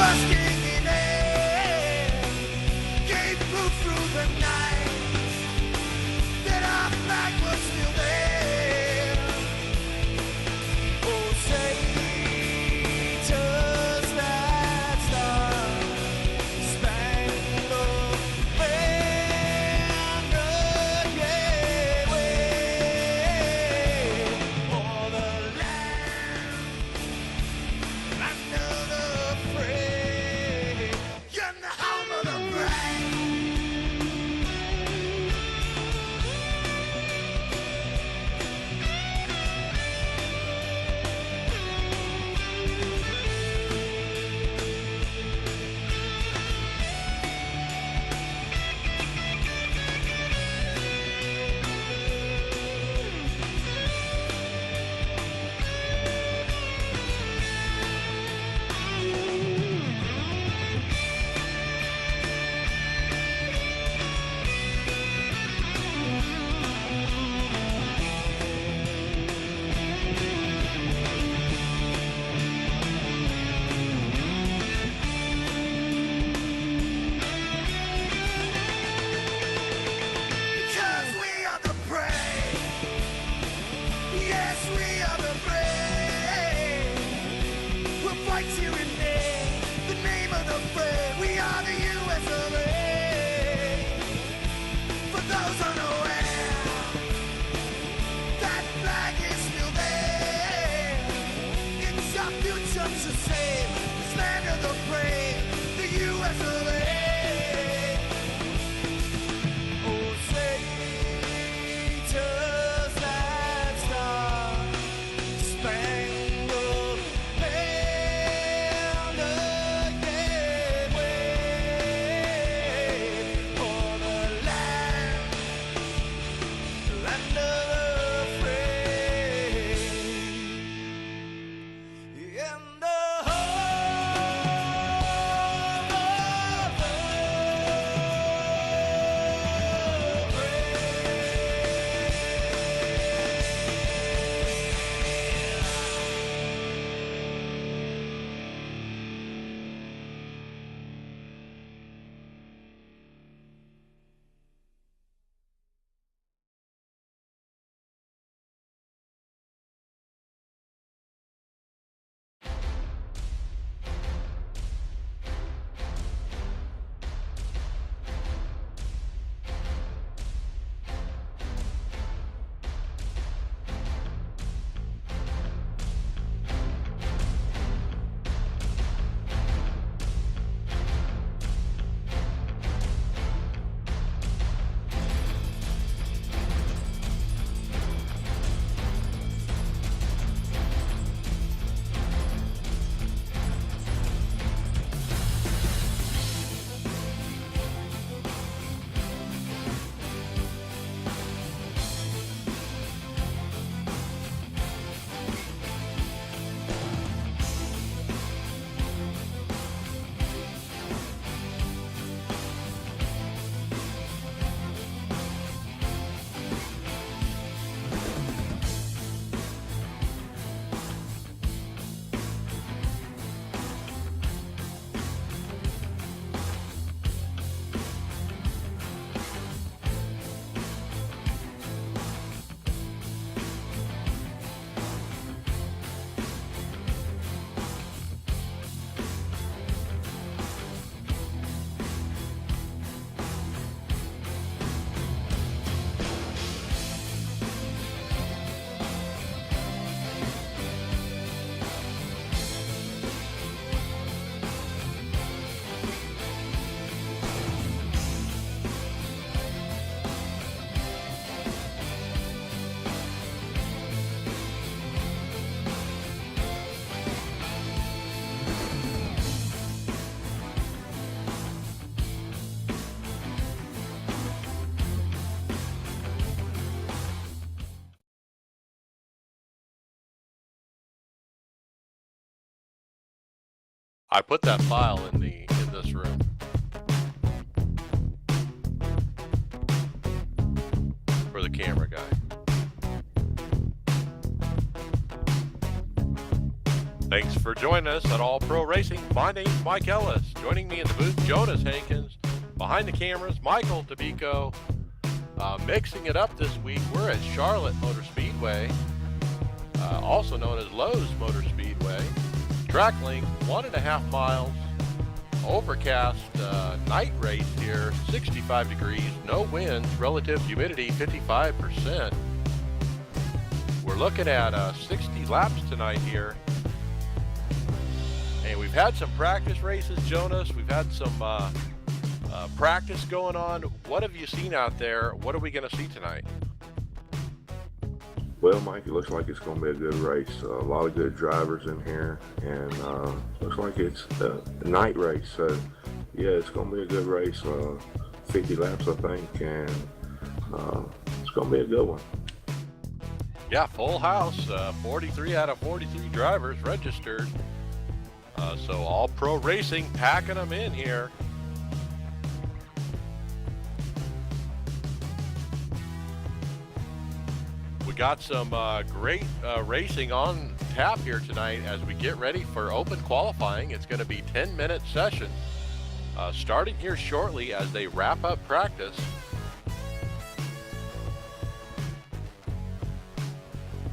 Busking in air, gave proof through the night that our flag was still there. Oh, say, does that star-spangled banner yet wave o'er the land under the fray? You're the home of the brave. Because we are the brave. Yes, we are the brave. We'll fight here in the name of the brave. We are the US of A. For those unaware, that flag is still there. It's our future to save. This land of the brave, the US of A. Oh, say, does that star-spangled banner yet wave o'er the land under the fray? In the home of the I put that file in this room. For the camera guy. Thanks for joining us at All Pro Racing. My name's Mike Ellis. Joining me in the booth, Jonas Hankins. Behind the cameras, Michael Tabico. Mixing it up this week, we're at Charlotte Motor Speedway, also known as Lowe's Motor Speedway. Track length, 1.5 miles. Overcast night race here, 65 degrees, no winds, relative humidity 55%. We're looking at 60 laps tonight here. And we've had some practice races, Jonas. We've had some practice going on. What have you seen out there? What are we going to see tonight? Well, Mike, it looks like it's going to be a good race. A lot of good drivers in here, and looks like it's a night race. So, yeah, it's going to be a good race. 50 laps, I think, and it's going to be a good one. Yeah, full house. 43 out of 43 drivers registered. So All Pro Racing packing them in here. We got some great racing on tap here tonight as we get ready for open qualifying. It's going to be 10-minute session starting here shortly as they wrap up practice.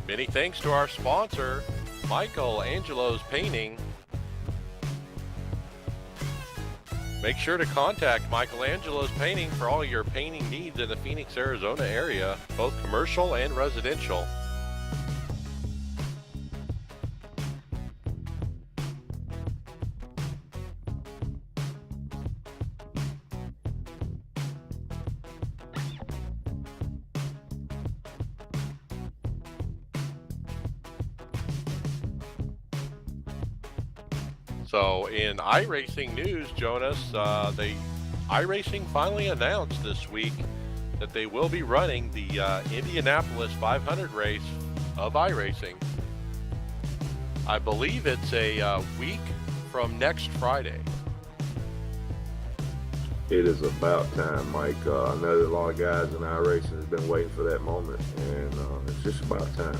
Many thanks to our sponsor, Michael Angelo's Painting. Make sure to contact Michael Angelo's Painting for all your painting needs in the Phoenix, Arizona area, both commercial and residential. So in iRacing news, Jonas, iRacing finally announced this week that they will be running the Indianapolis 500 race of iRacing. I believe it's a week from next Friday. It is about time, Mike. I know that a lot of guys in iRacing have been waiting for that moment, and it's just about time.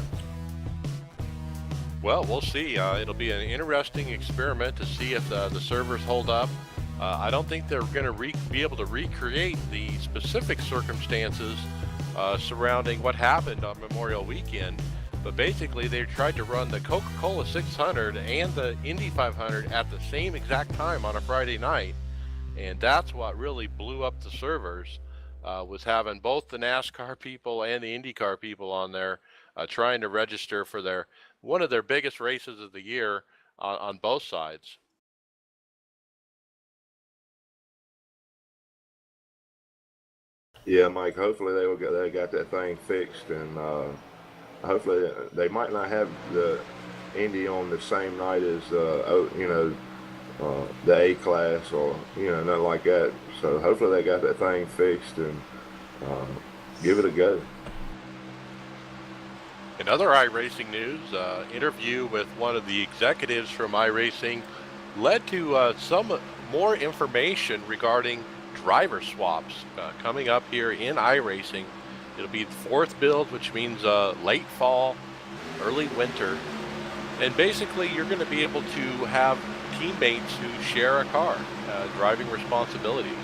Well, we'll see. It'll be an interesting experiment to see if the servers hold up. I don't think they're going to be able to recreate the specific circumstances surrounding what happened on Memorial Weekend. But basically, they tried to run the Coca-Cola 600 and the Indy 500 at the same exact time on a Friday night. And that's what really blew up the servers, was having both the NASCAR people and the IndyCar people on there trying to register for one of their biggest races of the year on both sides. Yeah, Mike. Hopefully they got that thing fixed, and hopefully they might not have the Indy on the same night as the A class or nothing like that. So hopefully they got that thing fixed and give it a go. In other iRacing news, interview with one of the executives from iRacing led to some more information regarding driver swaps coming up here in iRacing. It'll be the fourth build, which means late fall, early winter. And basically, you're going to be able to have teammates who share a car, driving responsibilities.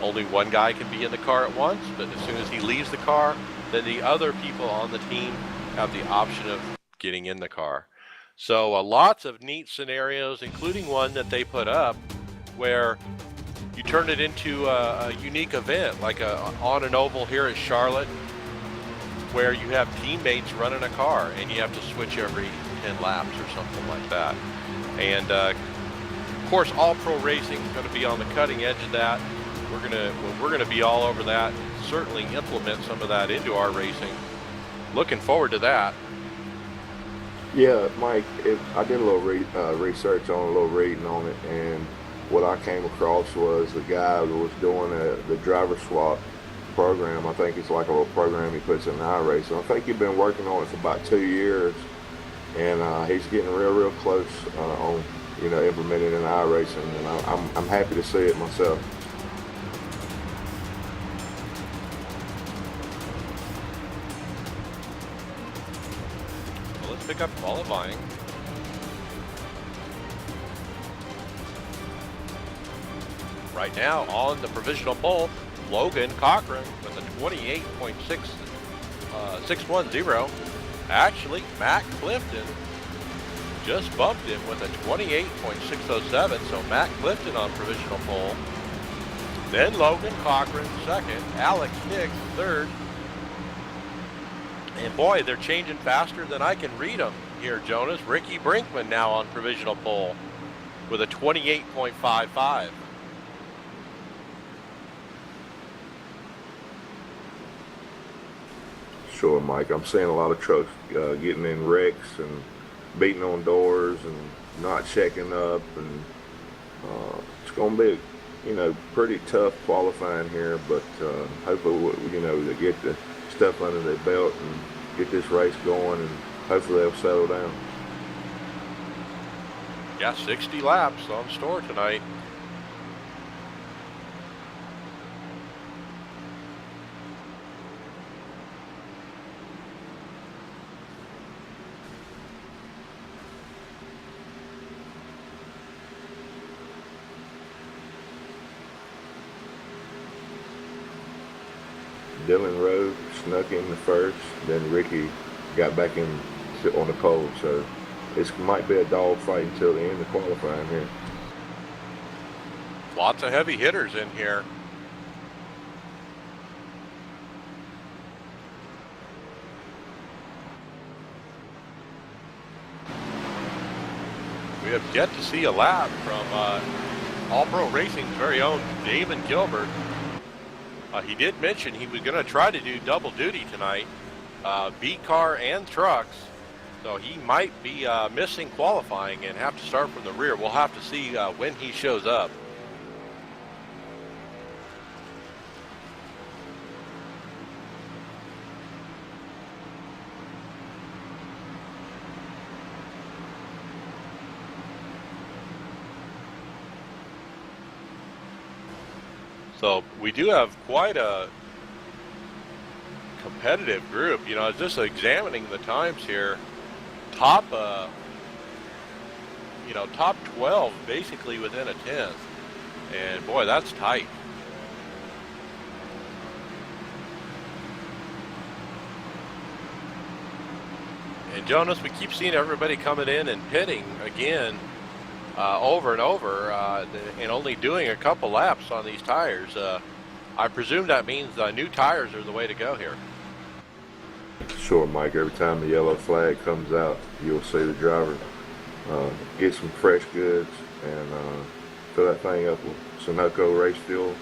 Only one guy can be in the car at once, but as soon as he leaves the car, then the other people on the team have the option of getting in the car. So lots of neat scenarios, including one that they put up where you turn it into a unique event, like on an oval here at Charlotte, where you have teammates running a car and you have to switch every 10 laps or something like that. And of course, All Pro Racing is going to be on the cutting edge of that. We're gonna be all over that. Certainly implement some of that into our racing. Looking forward to that. Yeah, Mike, I did a little research on a little reading on it, and what I came across was the guy who was doing the driver swap program. I think it's like a little program he puts in iRacing. I think he's been working on it for about 2 years, and he's getting real close on implementing it in iRacing, and I'm happy to see it myself. Pick up qualifying. Right now on the provisional pole, Logan Cochran with a 28.610. Actually, Matt Clifton just bumped him with a 28.607. So Matt Clifton on provisional pole. Then Logan Cochran second, Alex Hicks third. And boy, they're changing faster than I can read them here, Jonas. Ricky Brinkman now on provisional pole with a 28.55. Sure, Mike. I'm seeing a lot of trucks getting in wrecks and beating on doors and not checking up, and it's going to be, pretty tough qualifying here. But hopefully, they get the stuff under their belt and get this race going, and hopefully they'll settle down. Yeah, 60 laps on store tonight. Dylan Rowe snuck in the first, then Ricky got back in on the pole. So it might be a dogfight until the end of qualifying here. Lots of heavy hitters in here. We have yet to see a lap from All Pro Racing's very own Damon Gilbert. He did mention he was going to try to do double duty tonight, beat car and trucks. So he might be missing qualifying and have to start from the rear. We'll have to see when he shows up. So we do have quite a competitive group. Just examining the times here, top 12 basically within a tenth. And boy, that's tight. And Jonas, we keep seeing everybody coming in and pitting again over and over and only doing a couple laps on these tires. I presume that means new tires are the way to go here. Sure, Mike. Every time the yellow flag comes out, you'll see the driver get some fresh goods and fill that thing up with Sunoco race fuel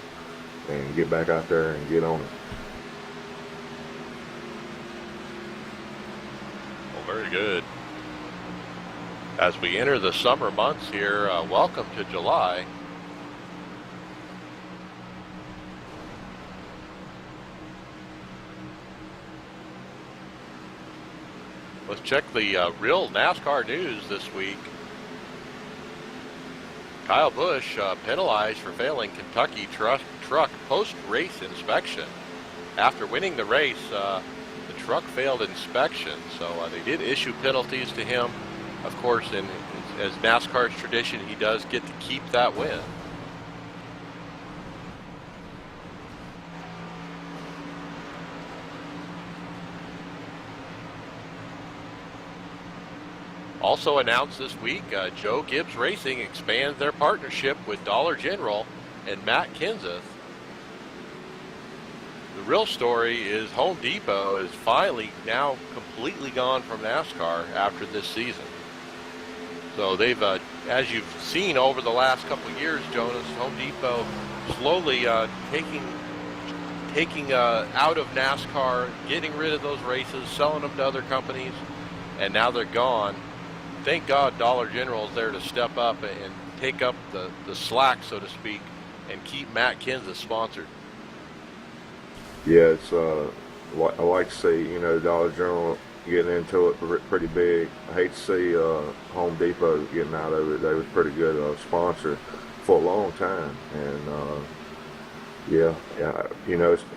and get back out there and get on it. Well, very good. As we enter the summer months here, welcome to July. Let's check the real NASCAR news this week. Kyle Busch penalized for failing Kentucky truck post-race inspection. After winning the race, the truck failed inspection, so they did issue penalties to him. Of course, as NASCAR's tradition, he does get to keep that win. Also announced this week, Joe Gibbs Racing expands their partnership with Dollar General and Matt Kenseth. The real story is Home Depot is finally now completely gone from NASCAR after this season. So they've, as you've seen over the last couple of years, Jonas, Home Depot slowly taking out of NASCAR, getting rid of those races, selling them to other companies, and now they're gone. Thank God Dollar General is there to step up and take up the slack, so to speak, and keep Matt Kenseth sponsored. Yeah, it's I like to see Dollar General getting into it pretty big. I hate to see Home Depot getting out of it. They was pretty good sponsor for a long time, and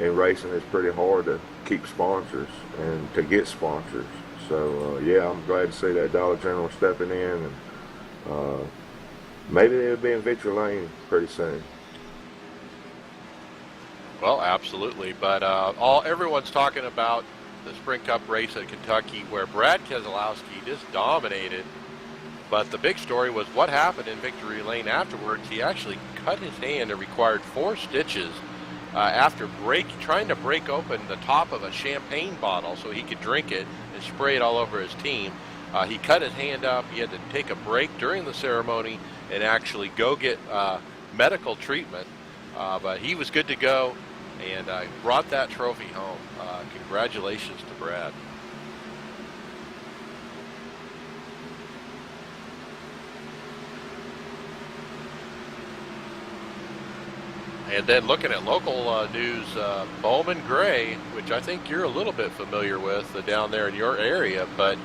in racing it's pretty hard to keep sponsors and to get sponsors. So I'm glad to see that Dollar General stepping in, and maybe they'll be in Victory Lane pretty soon. Well, absolutely. But everyone's talking about the Sprint Cup race at Kentucky, where Brad Keselowski just dominated. But the big story was what happened in Victory Lane afterwards. He actually cut his hand and required 4 stitches after trying to break open the top of a champagne bottle so he could drink it and spray it all over his team. He cut his hand up. He had to take a break during the ceremony and actually go get medical treatment. But he was good to go and brought that trophy home. Congratulations to Brad. And then looking at local news, Bowman Gray, which I think you're a little bit familiar with down there in your area, but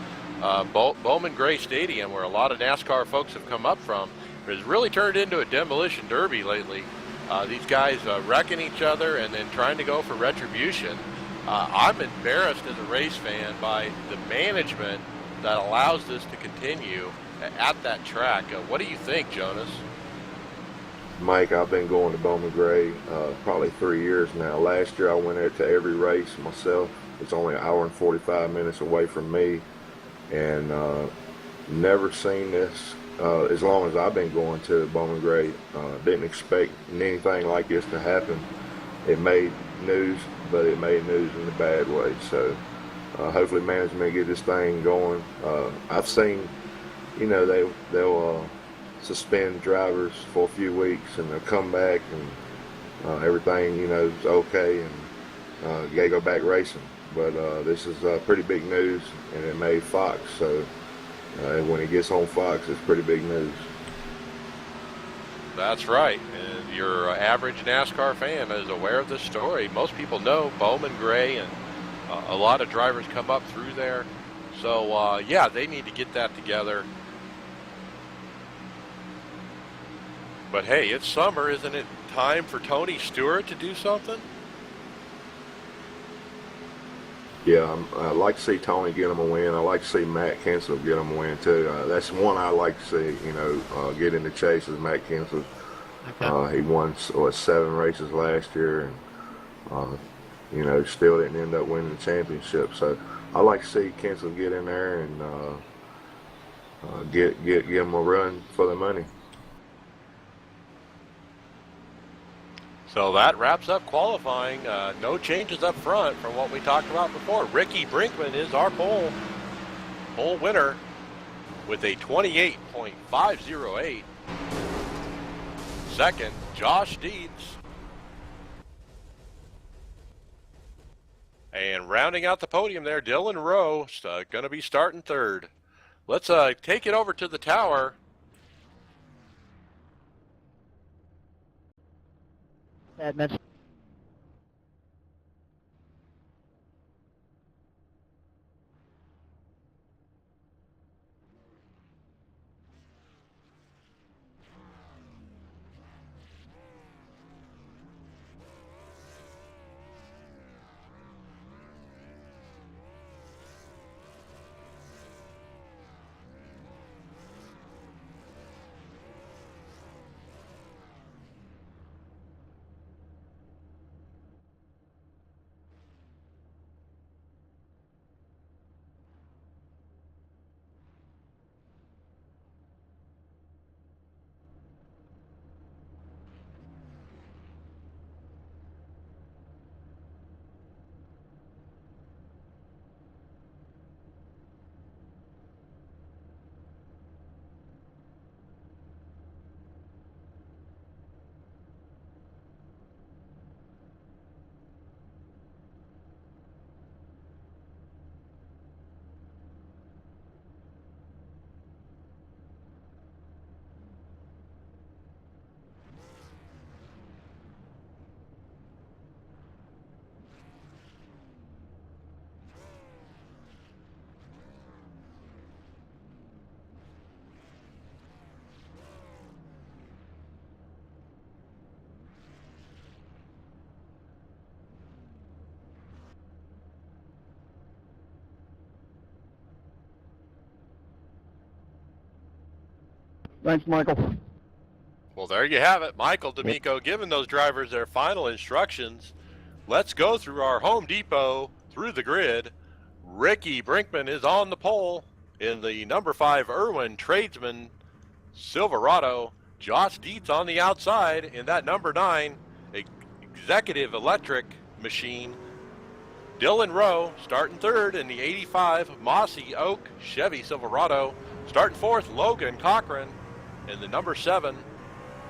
Bowman Gray Stadium, where a lot of NASCAR folks have come up from, has really turned into a demolition derby lately. These guys wrecking each other and then trying to go for retribution. I'm embarrassed as a race fan by the management that allows this to continue at that track. What do you think, Jonas? Mike, I've been going to Bowman Gray probably 3 years now. Last year I went there to every race myself. It's only an hour and 45 minutes away from me, and never seen this as long as I've been going to Bowman Gray. Didn't expect anything like this to happen. It made news, but it made news in a bad way. So hopefully management get this thing going. I've seen, they'll suspend drivers for a few weeks and they'll come back and everything, is okay, and they go back racing. But this is pretty big news, and it made Fox. So when it gets on Fox, it's pretty big news. That's right. And your average NASCAR fan is aware of this story. Most people know Bowman Gray, and a lot of drivers come up through there. So, yeah, they need to get that together. But hey, it's summer. Isn't it time for Tony Stewart to do something? Yeah, I'd like to see Tony get him a win. I like to see Matt Kenseth get him a win too. That's one I like to see. Get in the chase is Matt Kenseth. Okay. He won 7 races last year, and still didn't end up winning the championship. So I like to see Kenseth get in there and get him a run for the money. So that wraps up qualifying. No changes up front from what we talked about before. Ricky Brinkman is our pole winner with a 28.508. Second, Josh Dietz. And rounding out the podium there, Dylan Rowe going to be starting third. Let's take it over to the tower. Admits. Thanks, Michael. Well, there you have it. Michael D'Amico giving those drivers their final instructions. Let's go through our Home Depot through the grid. Ricky Brinkman is on the pole in the number 5 Irwin Tradesman Silverado. Josh Dietz on the outside in that number 9 Executive Electric machine. Dylan Rowe starting third in the 85 Mossy Oak Chevy Silverado. Starting fourth, Logan Cochran in the number 7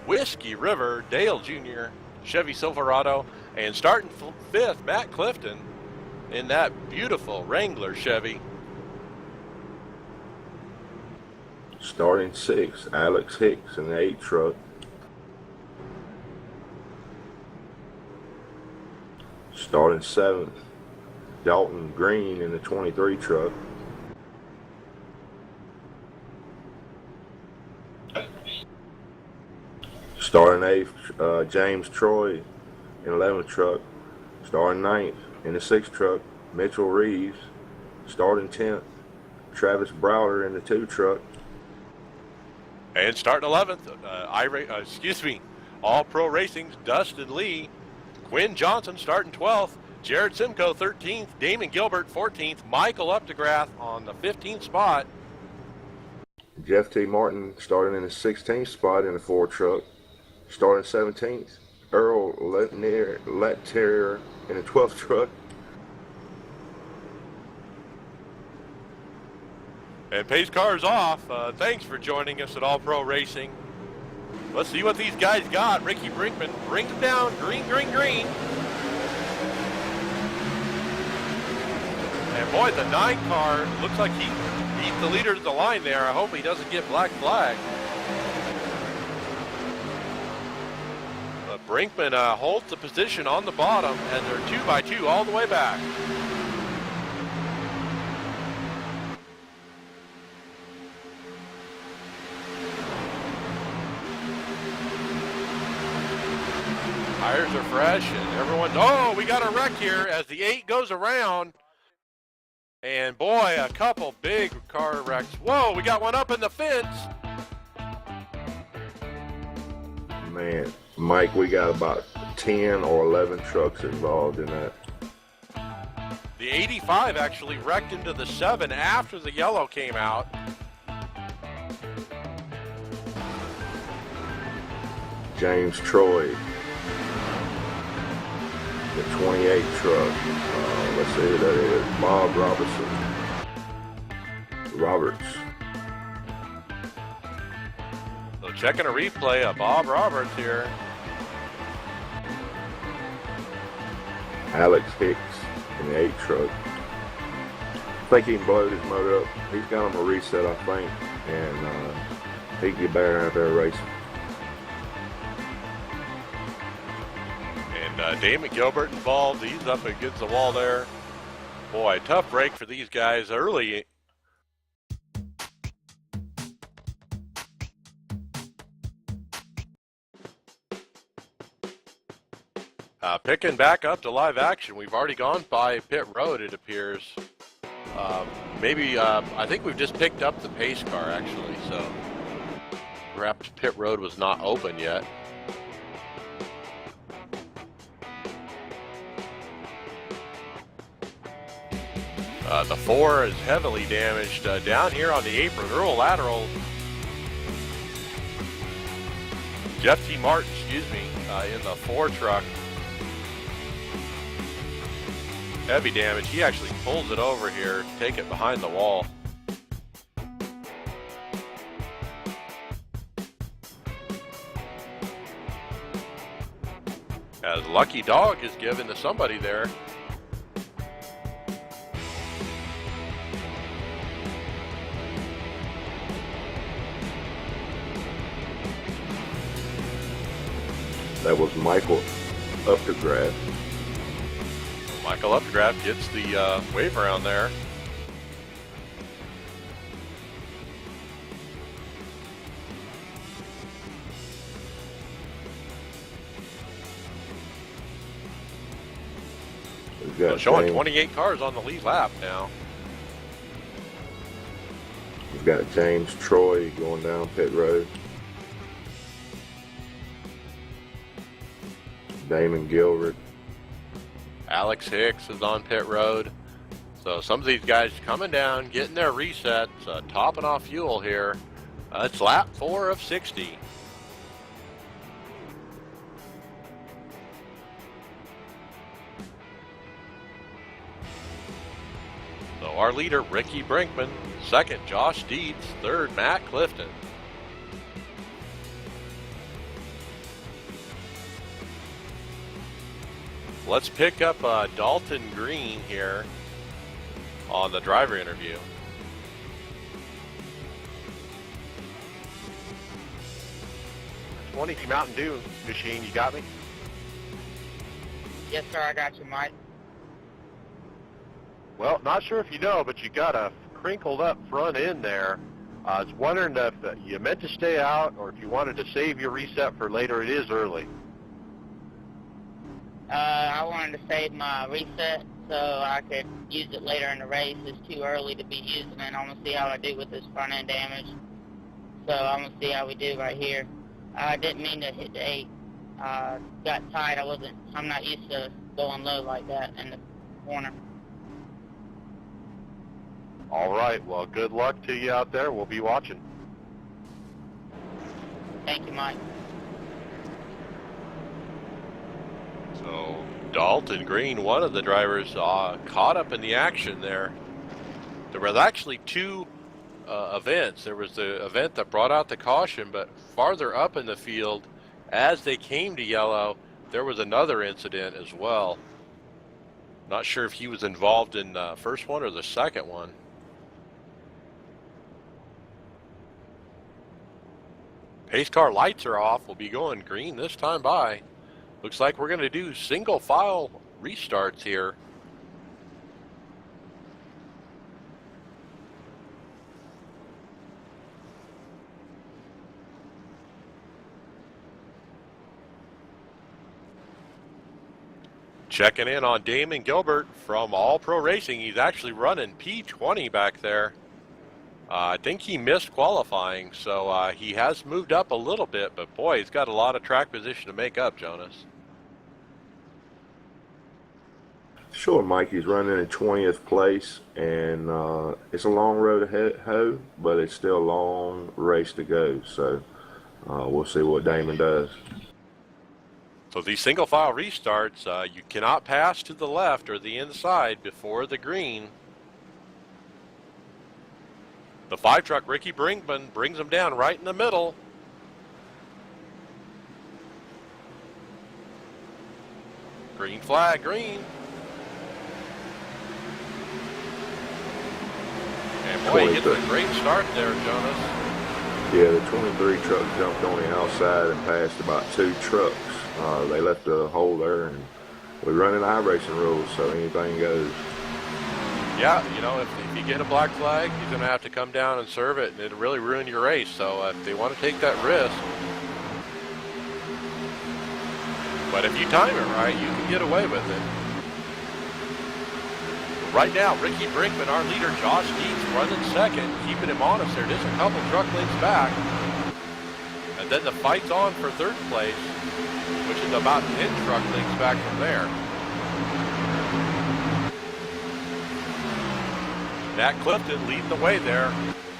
Whiskey River Dale Jr. Chevy Silverado. And starting fifth, Matt Clifton in that beautiful Wrangler Chevy. Starting 6th, Alex Hicks in the 8 truck. Starting 7th, Dalton Green in the 23 truck. Starting 8th, James Troy in 11th truck. Starting 9th in the 6th truck, Mitchell Reeves. Starting 10th, Travis Browder in the 2 truck. And starting 11th, All Pro Racing's Dustin Lee. Quinn Johnson starting 12th. Jared Simcoe 13th. Damon Gilbert 14th. Michael Updegrath on the 15th spot. Jeff T. Martin starting in the 16th spot in the 4 truck. Starting 17th, Earl Lettier in the 12th truck. And pace car's off. Thanks for joining us at All Pro Racing. Let's see what these guys got. Ricky Brinkman brings them down. Green, green, green. And boy, the 9 car looks like he beat the leader to the line there. I hope he doesn't get black flag. But Brinkman holds the position on the bottom, and they're 2 by 2 all the way back. Tires are fresh, and everyone's, oh, we got a wreck here as the 8 goes around. And boy, a couple big car wrecks. Whoa, we got one up in the fence. Man, Mike, we got about 10 or 11 trucks involved in that. The 85 actually wrecked into the 7 after the yellow came out. James Troy, the 28 truck. Let's see who that is. Bob Roberts. So checking a replay of Bob Roberts here. Alex Hicks in the 8 truck. I think he can blow his motor up. He's got him a reset, I think, and he can get better out there racing. And Damon Gilbert involved. He's up against the wall there. Boy, tough break for these guys early. Picking back up to live action. We've already gone by pit road, it appears. I think we've just picked up the pace car, actually, so perhaps pit road was not open yet. The 4 is heavily damaged down here on the apron. Earl Lateral. Jeff T. Martin, in the 4 truck. Heavy damage. He actually pulls it over here to take it behind the wall. As Lucky Dog is given to somebody there. That was Michael Updegraff. Michael Updegraff gets the wave around there. Got showing 28 cars on the lead lap now. We've got James Troy going down pit road. Damon Gilbert. Alex Hicks is on pit road. So some of these guys coming down, getting their resets, topping off fuel here. It's lap 4 of 60. So our leader, Ricky Brinkman. Second, Josh Dietz. Third, Matt Clifton. Let's pick up Dalton Green here on the driver interview. $20 Mountain Dew machine, you got me? Yes, sir, I got you, Mike. Well, not sure if you know, but you got a crinkled up front end there. I was wondering if you meant to stay out or if you wanted to save your reset for later. It is early. I wanted to save my reset so I could use it later in the race. It's too early to be using it. I'm going to see how I do with this front end damage. So I'm going to see how we do right here. I didn't mean to hit the 8. Got tight. I'm not used to going low like that in the corner. All right. Well, good luck to you out there. We'll be watching. Thank you, Mike. So Dalton Green, one of the drivers, caught up in the action there. There was actually two events. There was the event that brought out the caution, but farther up in the field, as they came to yellow, there was another incident as well. Not sure if he was involved in the first one or the second one. Pace car lights are off. We'll be going green this time by. Looks like we're going to do single file restarts here. Checking in on Damon Gilbert from All Pro Racing. He's actually running P20 back there. I think he missed qualifying, so he has moved up a little bit, but boy, he's got a lot of track position to make up, Jonas. Sure, Mike. He's running in 20th place, and it's a long road ahead, but it's still a long race to go. So we'll see what Damon does. So these single file restarts, you cannot pass to the left or the inside before the green. The 5 truck, Ricky Brinkman, brings them down right in the middle. Green flag, green. And boy, he gets a great start there, Jonas. Yeah, the 23 truck jumped on the outside and passed about 2 trucks. They left a hole there, and we run in iRacing rules, so anything goes. Yeah, you know, if you get a black flag, you're going to have to come down and serve it, and it'll really ruin your race. So if they want to take that risk. But if you time it right, you can get away with it. Right now, Ricky Brinkman, our leader, Josh Dietz, running second, keeping him honest there. Just a couple truck lengths back. And then the fight's on for third place, which is about 10 truck lengths back from there. Nat Clifton leading the way there.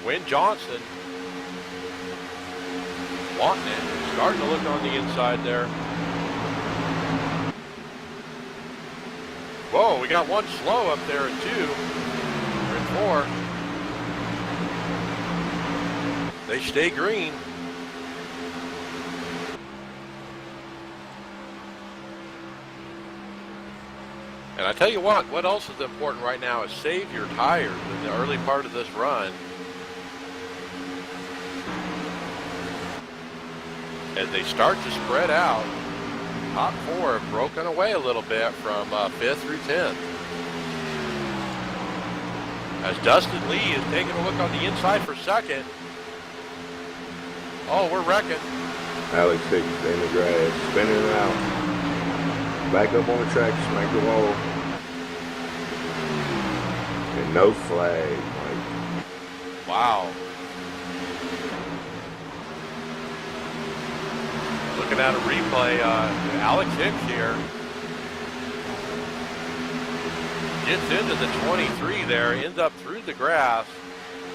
Wynn Johnson wanting it. Starting to look on the inside there. Whoa, we got one slow up there at 2. We're at 4. They stay green. And I tell you what else is important right now is save your tires in the early part of this run. As they start to spread out, top 4 have broken away a little bit from 5th through 10th. As Dustin Lee is taking a look on the inside for second. Oh, we're wrecking. Alex Hicks in the grass, spinning it out. Back up on the track, smack the wall. And no flag, Mike. Wow. Looking at a replay, Alex Hicks here. gets into the 23 there, ends up through the grass,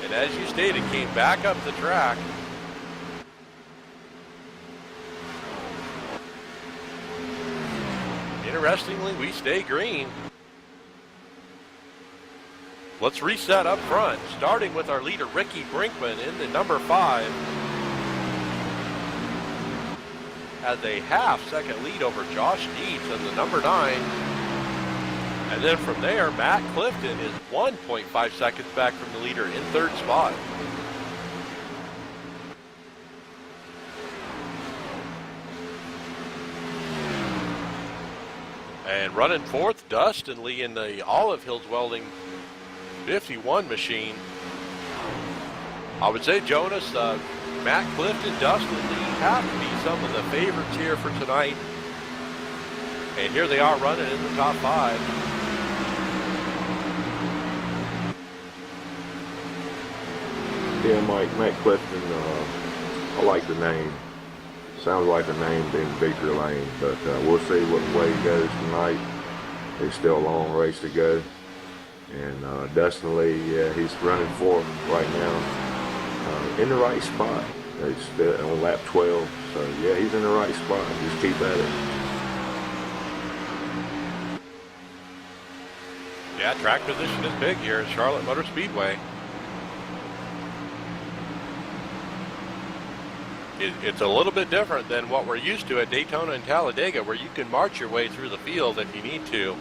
and as you stated, came back up the track. Interestingly, we stay green. Let's reset up front, starting with our leader, Ricky Brinkman, in the number 5. Has a half-second lead over Josh Dietz in the number 9. And then from there, Matt Clifton is 1.5 seconds back from the leader in 3rd spot. And running 4th, Dustin Lee in the Olive Hills Welding 51 machine. I would say, Jonas, Matt Clifton, Dustin Lee have to be some of the favorites here for tonight. And here they are running in the top 5. Yeah, Mike, Matt Clifton, I like the name. Sounds like a name in victory lane, but we'll see what way he goes tonight. There's still a long race to go. And Dustin Lee, yeah, he's running 4th right now. In the right spot. He's still on lap 12. So, yeah, he's in the right spot. Just keep at it. Yeah, track position is big here at Charlotte Motor Speedway. It's a little bit different than what we're used to at Daytona and Talladega, where you can march your way through the field if you need to.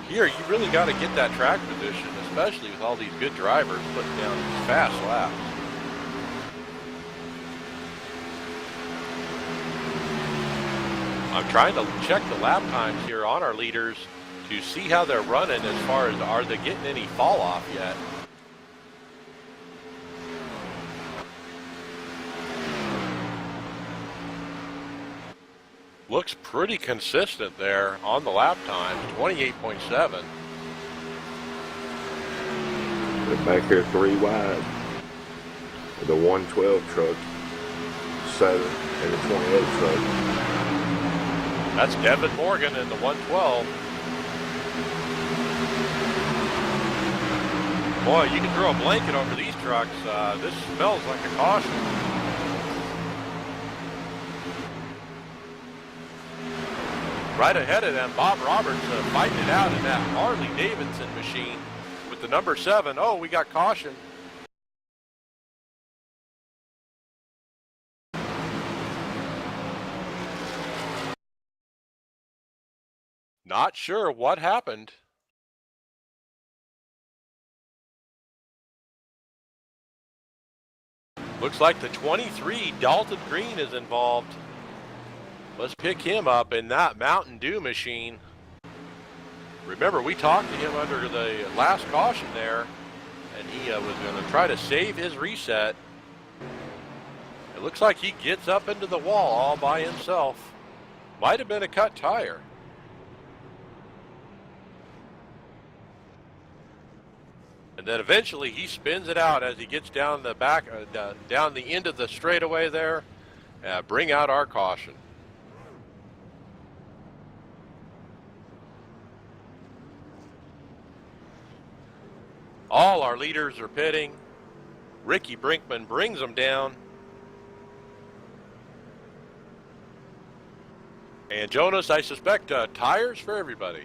Here, you really got to get that track position, especially with all these good drivers putting down these fast laps. I'm trying to check the lap times here on our leaders to see how they're running as far as are they getting any fall off yet. Looks pretty consistent there on the lap time, 28.7. They're back here 3 wide. The 112 truck, 7, and the 28 truck. That's Devin Morgan in the 112. Boy, you can throw a blanket over these trucks. This smells like a caution. Right ahead of them, Bob Roberts fighting it out in that Harley Davidson machine with the number 7. Oh, we got caution. Not sure what happened. Looks like the 23, Dalton Green, is involved. Let's pick him up in that Mountain Dew machine. Remember, we talked to him under the last caution there, and he was going to try to save his reset. It looks like he gets up into the wall all by himself. Might have been a cut tire. And then eventually he spins it out as he gets down the back, down the end of the straightaway there. Bring out our caution. All our leaders are pitting. Ricky Brinkman brings them down. And Jonas, I suspect tires for everybody.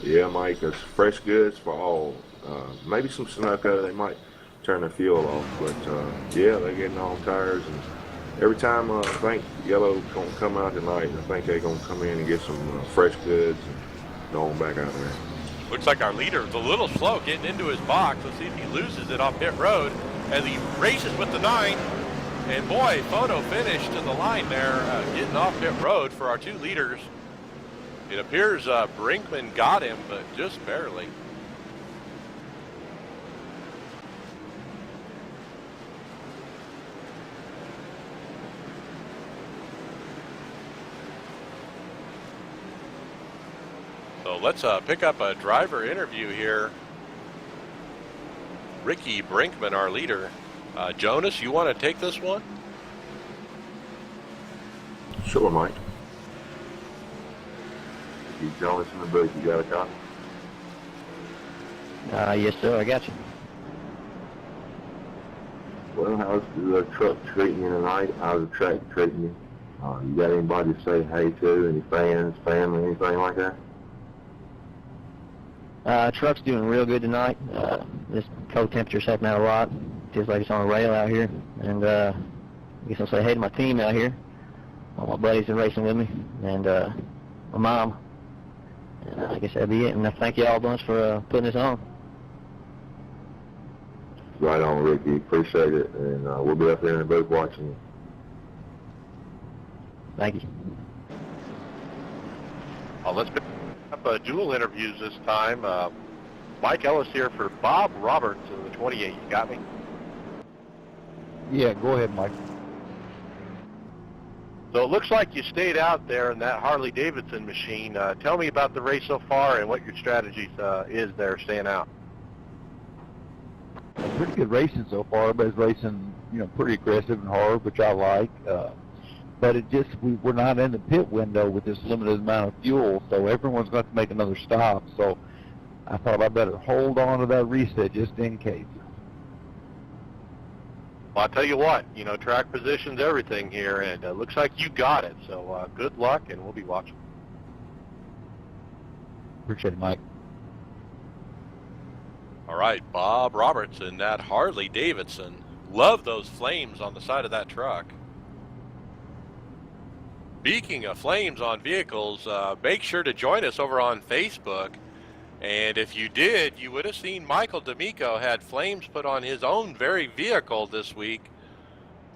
Yeah, Mike, it's fresh goods for all. Maybe some Sunoco, they might turn the fuel off, but yeah, they're getting all tires. And every time I think Yellow's going to come out tonight, I think they're going to come in and get some fresh goods and go on back out there. Looks like our leader is a little slow getting into his box. Let's see if he loses it on pit road as he races with the 9. And boy, photo finish to the line there, getting off pit road for our 2 leaders. It appears Brinkman got him, but just barely. So let's pick up a driver interview here. Ricky Brinkman, our leader. Jonas, you want to take this one? Sure, Mike. Ricky. Jonas in the booth. You got a copy? Yes, sir. I got you. Well, how's the truck treating you tonight? How's the track treating you? You got anybody to say hey to? Any fans, family, anything like that? Truck's doing real good tonight. This cold temperature's helping out a lot. Feels like it's on a rail out here. And I guess I'll say hey to my team out here. All my buddies are racing with me. And my mom. And I guess that'd be it. And I thank you all a bunch for putting this on. Right on, Ricky. Appreciate it. And we'll be up there in the booth watching you. Thank you. Let's pick up dual interviews this time. Mike Ellis here for Bob Roberts in the 28. You got me? Yeah, go ahead, Mike. So it looks like you stayed out there in that Harley-Davidson machine. Tell me about the race so far and what your strategy is there staying out. Pretty good racing so far. Everybody's racing, pretty aggressive and hard, which I like. But we're not in the pit window with this limited amount of fuel, so everyone's going to make another stop. So I thought I better hold on to that reset just in case. Well, I'll tell you what, track position's everything here, and it looks like you got it. So good luck, and we'll be watching. Appreciate it, Mike. All right, Bob Roberts in that Harley-Davidson. Love those flames on the side of that truck. Speaking of flames on vehicles, make sure to join us over on Facebook. And if you did, you would have seen Michael D'Amico had flames put on his own very vehicle this week,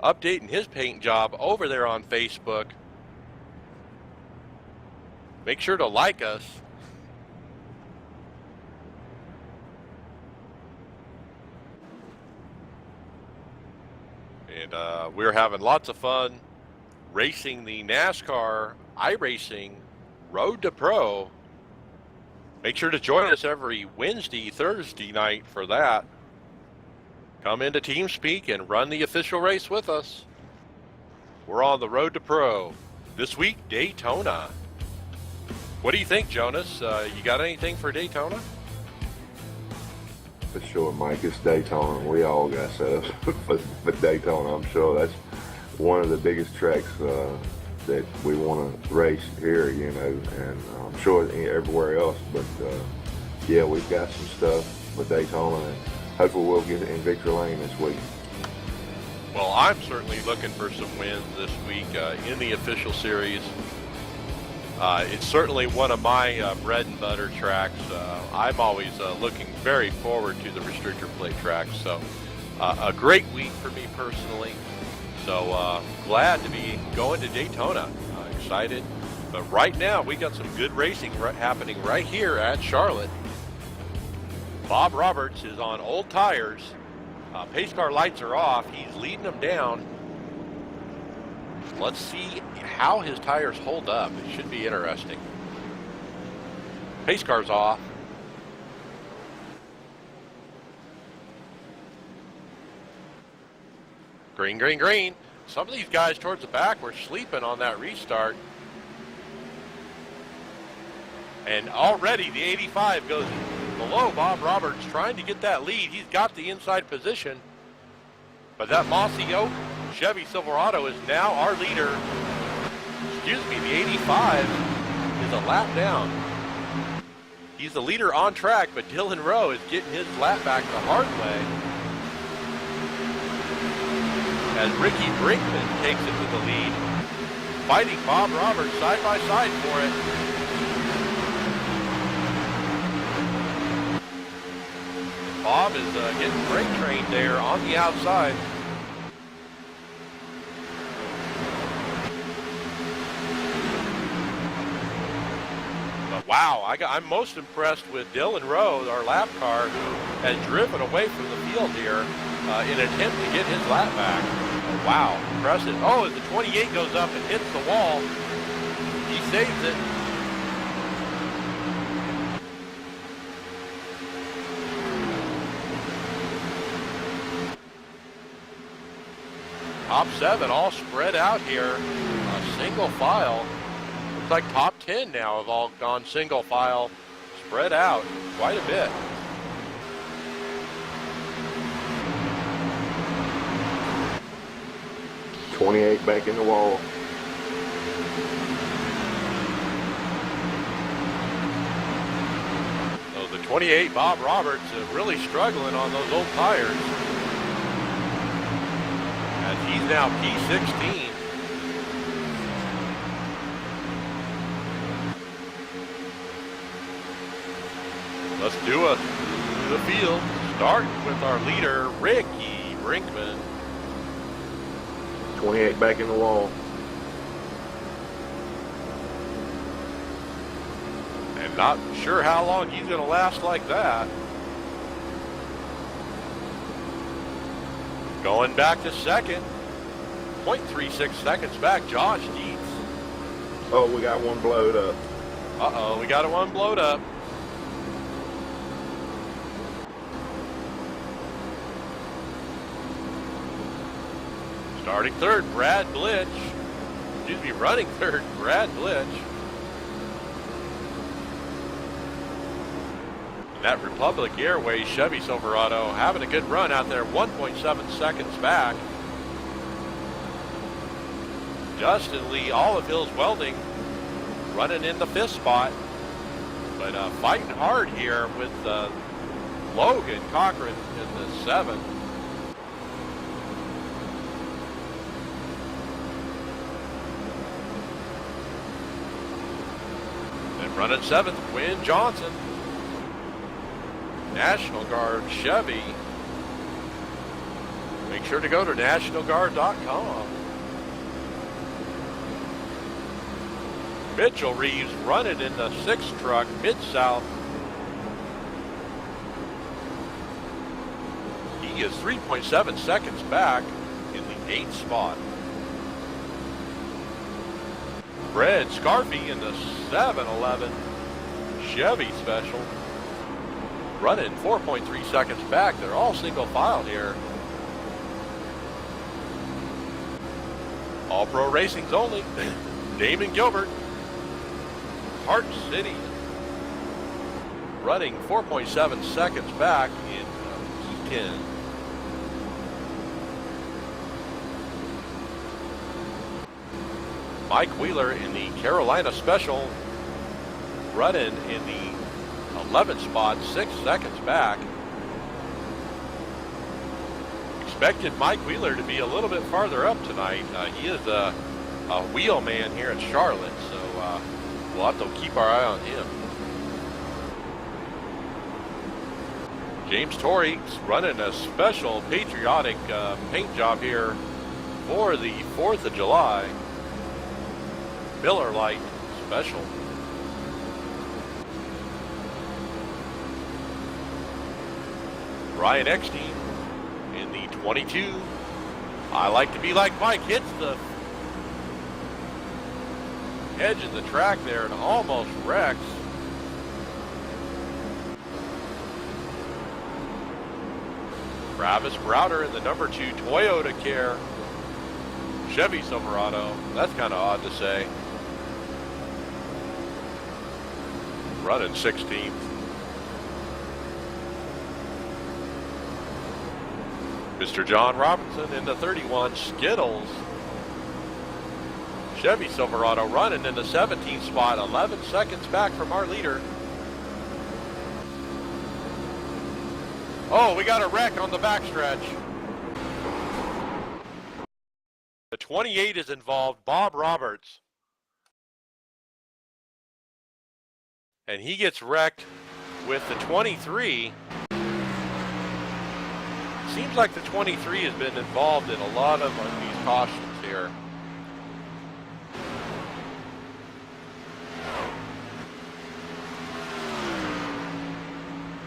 updating his paint job over there on Facebook. Make sure to like us. And we're having lots of fun racing the NASCAR iRacing Road to Pro. Make sure to join us every Wednesday, Thursday night for that. Come into TeamSpeak and run the official race with us. We're on the Road to Pro. This week, Daytona. What do you think, Jonas? You got anything for Daytona? For sure, Mike. It's Daytona. We all got set up for Daytona. I'm sure that's one of the biggest tracks that we want to race here, and I'm sure everywhere else. But yeah, we've got some stuff for Daytona, and hopefully we'll get it in Victory Lane this week. Well, I'm certainly looking for some wins this week in the official series. It's certainly one of my bread and butter tracks. I'm always looking very forward to the restrictor plate tracks. So a great week for me personally. So glad to be going to Daytona. Excited. But right now we got some good racing happening right here at Charlotte. Bob Roberts is on old tires. Pace car lights are off. He's leading them down. Let's see how his tires hold up. It should be interesting. Pace car's off. Green, green, green. Some of these guys towards the back were sleeping on that restart. And already the 85 goes below Bob Roberts, trying to get that lead. He's got the inside position. But that Mossy Oak Chevy Silverado is now our leader. Excuse me, the 85 is a lap down. He's the leader on track, but Dylan Rowe is getting his lap back the hard way. As Ricky Brinkman takes it to the lead, fighting Bob Roberts side by side for it. Bob is getting brake trained there on the outside. But wow, I'm most impressed with Dylan Rowe, our lap car, who has driven away from the field here in an attempt to get his lap back. Wow, impressive. Oh, as the 28 goes up and hits the wall, he saves it. Top 7 all spread out here, single file. Looks like top 10 now have all gone single file, spread out quite a bit. .28 back in the wall. So the 28 Bob Roberts really struggling on those old tires. As he's now P16. Let's do it. The field, starting with our leader, Ricky Brinkman. 28 back in the wall. And not sure how long he's going to last like that. Going back to second. 0.36 seconds back, Josh Dietz. Oh, we got one blowed up. Uh-oh, we got one blowed up. Starting third, Brad Blitch. Excuse me, running third, Brad Blitch. And that Republic Airways Chevy Silverado having a good run out there, 1.7 seconds back. Justin Lee, Olive Hills Welding, running in the fifth spot. But fighting hard here with Logan Cochran in the seventh. Running seventh, Quinn Johnson. National Guard Chevy. Make sure to go to nationalguard.com. Mitchell Reeves running in the sixth truck, Mid-South. He is 3.7 seconds back in the eighth spot. Brad Scarfy in the 7-11 Chevy Special. Running 4.3 seconds back. They're all single file here. All Pro Racing's only. Damon Gilbert. Hart City. Running 4.7 seconds back in P10. Mike Wheeler in the Carolina Special, running in the 11th spot, 6 seconds back. Expected Mike Wheeler to be a little bit farther up tonight. He is a wheel man here in Charlotte, so we'll have to keep our eye on him. James Torrey running a special patriotic paint job here for the 4th of July. Miller Lite Special. Ryan Eckstein in the 22. I like to be like Mike. Hits the edge of the track there and almost wrecks. Travis Browder in the number 2 Toyota Care Chevy Silverado. That's kind of odd to say. Running 16th. Mr. John Robinson in the 31 Skittles Chevy Silverado, running in the 17th spot, 11 seconds back from our leader. Oh, we got a wreck on the backstretch. The 28 is involved, Bob Roberts. And he gets wrecked with the 23. Seems like the 23 has been involved in a lot of these cautions here.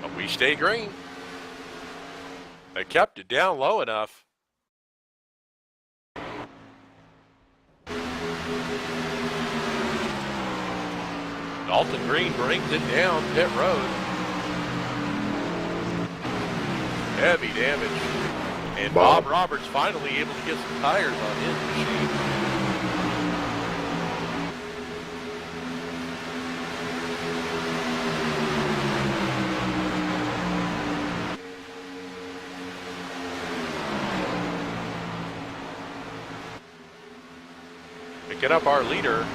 But we stay green. They kept it down low enough. Dalton Green brings it down pit road. Heavy damage. And Bob Roberts finally able to get some tires on his machine. Picking up our leader,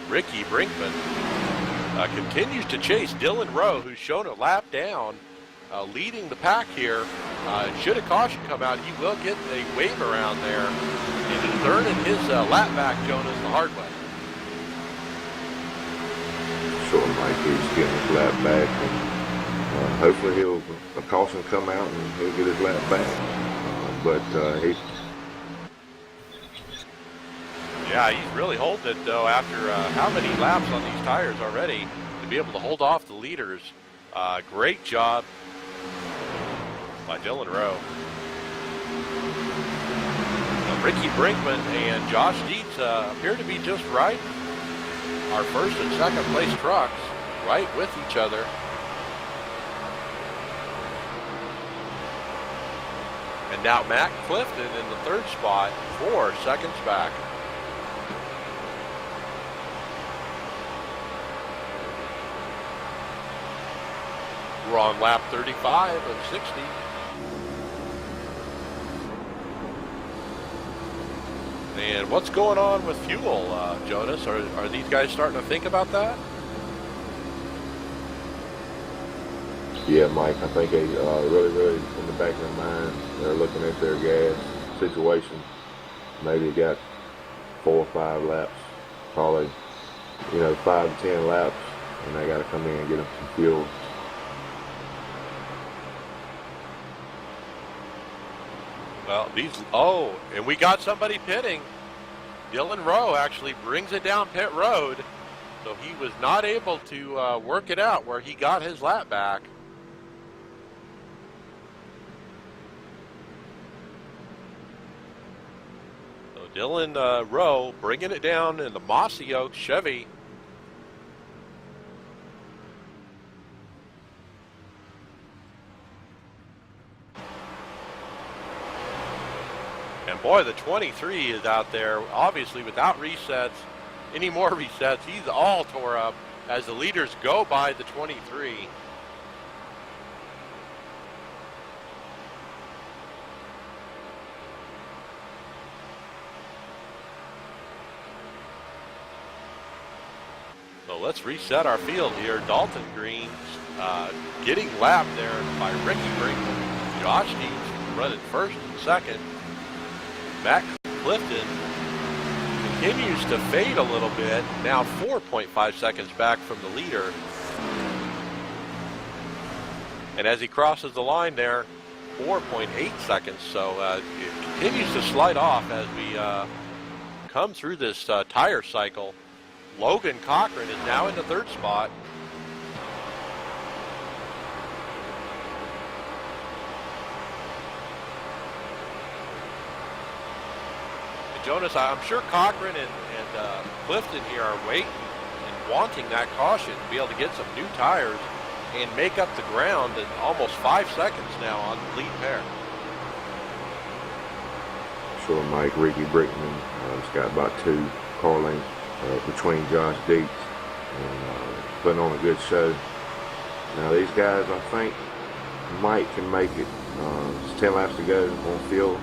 Ricky Brinkman, continues to chase Dylan Rowe, who's shown a lap down, leading the pack here. Should a caution come out, he will get a wave around there, and is earning his lap back, Jonas, the hard way. Sure, Mike, he's getting his lap back, and hopefully a caution come out and he'll get his lap back. But yeah, he's really holding it, though, after how many laps on these tires already to be able to hold off the leaders. Great job by Dylan Rowe. Ricky Brinkman and Josh Dietz appear to be just right. Our first and second place trucks right with each other. And now Matt Clifton in the third spot, 4 seconds back. We're on lap 35 of 60. And what's going on with fuel, Jonas? Are these guys starting to think about that? yeah, Mike, I think they really in the back of their mind, they're looking at their gas situation. Maybe got 4 or 5 laps, probably 5 to 10 laps, and they got to come in and get them some fuel. Well, and we got somebody pitting. Dylan Rowe actually brings it down pit road, so he was not able to work it out where he got his lap back. So Dylan Rowe bringing it down in the Mossy Oak Chevy. And boy, the 23 is out there, obviously without resets, any more resets. He's all tore up as the leaders go by the 23. So let's reset our field here. Dalton Green getting lapped there by Ricky Brinkman. Josh Dietz running first and second. Matt Clifton continues to fade a little bit, now 4.5 seconds back from the leader. And as he crosses the line there, 4.8 seconds, so it continues to slide off as we come through this tire cycle. Logan Cochran is now in the third spot. Jonas, I'm sure Cochran and Clifton here are waiting and wanting that caution to be able to get some new tires and make up the ground in almost 5 seconds now on the lead pair. Sure, Mike, Ricky Brinkman has got about 2 car lengths between Josh Dietz and putting on a good show. Now these guys, I think, Mike can make it. It's 10 laps to go on field.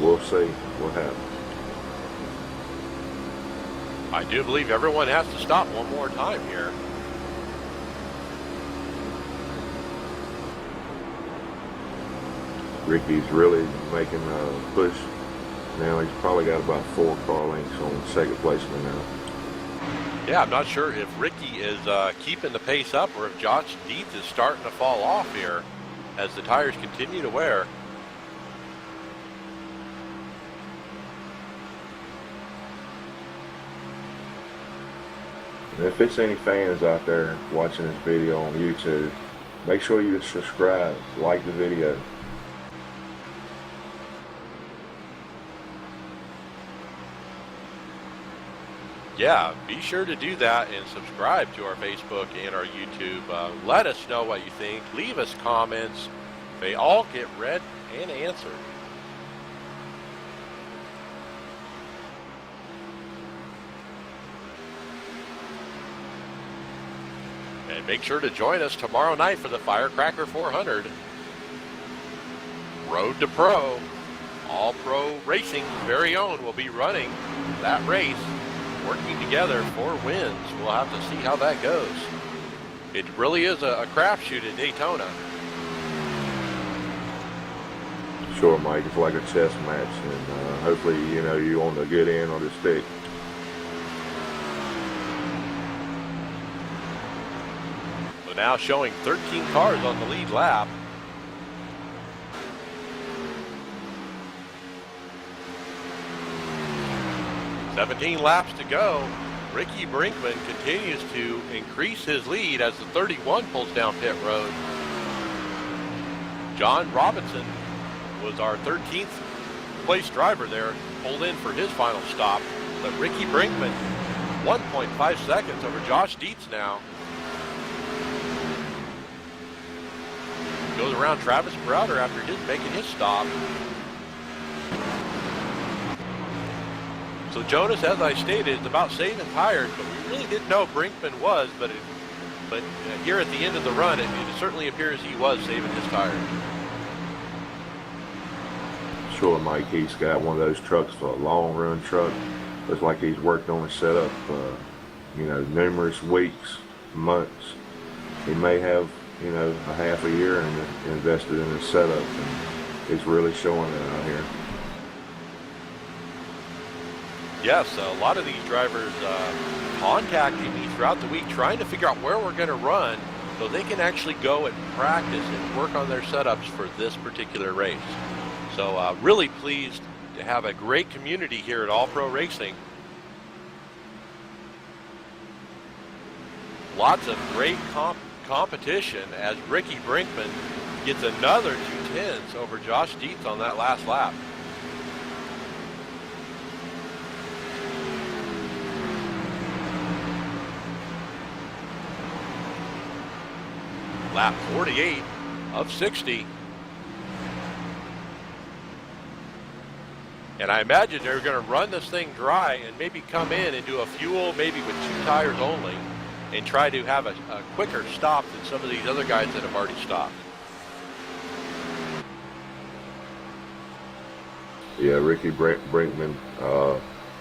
We'll see what happens. I do believe everyone has to stop one more time here. Ricky's really making a push. Now he's probably got about 4 car lengths on second placement now. Yeah, I'm not sure if Ricky is keeping the pace up or if Josh Dietz is starting to fall off here as the tires continue to wear. And if it's any fans out there watching this video on YouTube, make sure you subscribe, like the video. Yeah, be sure to do that and subscribe to our Facebook and our YouTube. Let us know what you think. Leave us comments. They all get read and answered. And make sure to join us tomorrow night for the Firecracker 400. Road to Pro. All Pro Racing's very own will be running that race working together for wins. We'll have to see how that goes. It really is a crapshoot at Daytona. Sure, Mike. It's like a chess match, and hopefully, you're on the good end of the stick. So now showing 13 cars on the lead lap. "17 laps to go." Ricky Brinkman continues to increase his lead as the 31 pulls down pit road. John Robinson was our 13th place driver there, pulled in for his final stop. But Ricky Brinkman, 1.5 seconds over Josh Dietz now. Goes around Travis Browder after making his stop. So Jonas, as I stated, it's about saving tires, but we really didn't know Brinkman was, but here at the end of the run, it certainly appears he was saving his tires. Sure, Mike. He's got one of those trucks, a long run truck. Looks like he's worked on his setup, numerous weeks, months. He may have, a half a year and invested in his setup, and he's really showing it out here. Yes, a lot of these drivers contacting me throughout the week trying to figure out where we're going to run so they can actually go and practice and work on their setups for this particular race. So really pleased to have a great community here at All Pro Racing. Lots of great competition as Ricky Brinkman gets another 2/10 over Josh Dietz on that last lap. Lap 48 of 60. And I imagine they're going to run this thing dry and maybe come in and do a fuel maybe with 2 tires only and try to have a quicker stop than some of these other guys that have already stopped. Yeah, Ricky Brinkman,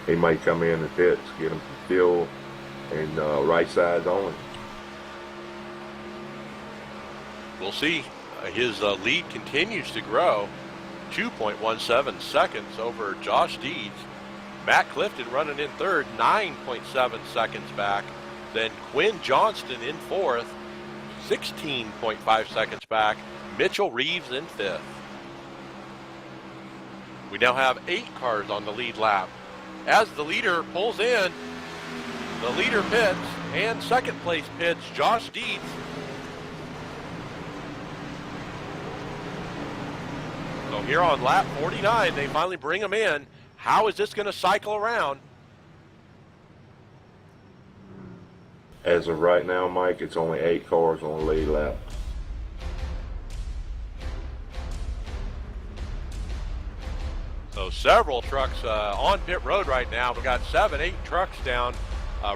he may come in the pits, get him some fuel, and right sides only. We'll see. His lead continues to grow. 2.17 seconds over Josh Dietz. Matt Clifton running in third, 9.7 seconds back. Then Quinn Johnston in fourth, 16.5 seconds back. Mitchell Reeves in fifth. We now have 8 cars on the lead lap. As the leader pulls in, the leader pits, and second place pits Josh Dietz. So here on lap 49, they finally bring him in. How is this going to cycle around? As of right now, Mike, it's only 8 cars on the lead lap. So several trucks on pit road right now. We've got 7, 8 trucks down.